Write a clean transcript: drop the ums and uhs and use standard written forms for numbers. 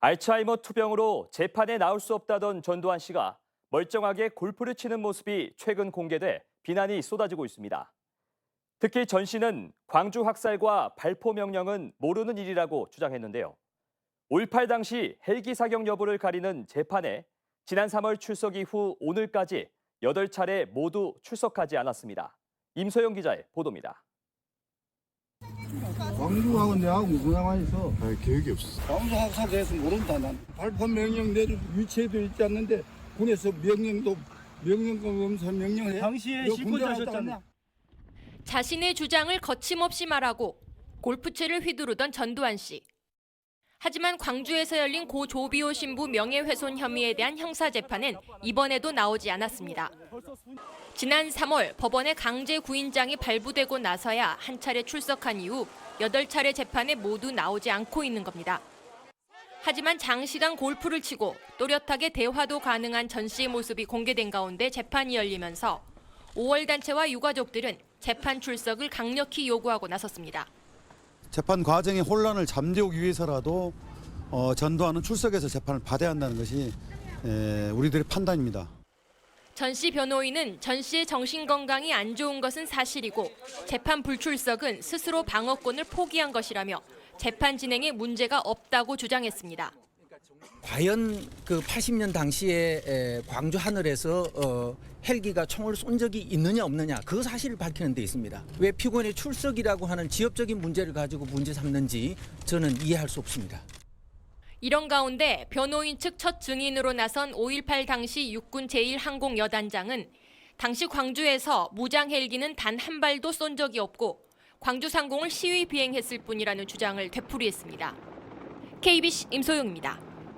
알츠하이머 투병으로 재판에 나올 수 없다던 전두환 씨가 멀쩡하게 골프를 치는 모습이 최근 공개돼 비난이 쏟아지고 있습니다. 특히 전 씨는 광주 학살과 발포 명령은 모르는 일이라고 주장했는데요. 5.18 당시 헬기 사격 여부를 가리는 재판에 지난 3월 출석 이후 오늘까지 8차례 모두 출석하지 않았습니다. 임소영 기자의 보도입니다. 광주하고 내하고 무슨 상관이 있어? 아니, 계획이 없어. 광주 학살 대해서 모른다 난. 발포 명령 내릴 위치에도 있지 않는데 군에서 명령검사 명령을 해? 당시에 너 실권 군대 갔다 하셨잖아요. 왔냐? 자신의 주장을 거침없이 말하고 골프채를 휘두르던 전두환 씨. 하지만 광주에서 열린 고 조비오 신부 명예훼손 혐의에 대한 형사재판은 이번에도 나오지 않았습니다. 지난 3월 법원의 강제 구인장이 발부되고 나서야 한 차례 출석한 이후 8차례 재판에 모두 나오지 않고 있는 겁니다. 하지만 장시간 골프를 치고 또렷하게 대화도 가능한 전 씨의 모습이 공개된 가운데 재판이 열리면서 5월 단체와 유가족들은 재판 출석을 강력히 요구하고 나섰습니다. 재판 과정의 혼란을 잠재우기 위해서라도 전두환은 출석해서 재판을 받아야 한다는 것이 우리들의 판단입니다. 전 씨 변호인은 전 씨의 정신 건강이 안 좋은 것은 사실이고 재판 불출석은 스스로 방어권을 포기한 것이라며 재판 진행에 문제가 없다고 주장했습니다. 과연 그 80년 당시에 광주 하늘에서 헬기가 총을 쏜 적이 있느냐 없느냐 그 사실을 밝히는 데 있습니다. 왜 피고인의 출석이라고 하는 지엽적인 문제를 가지고 문제 삼는지 저는 이해할 수 없습니다. 이런 가운데 변호인 측 첫 증인으로 나선 5.18 당시 육군 제1항공여단장은 당시 광주에서 무장 헬기는 단 한 발도 쏜 적이 없고 광주 상공을 시위 비행했을 뿐이라는 주장을 되풀이했습니다. KBC 임소영입니다.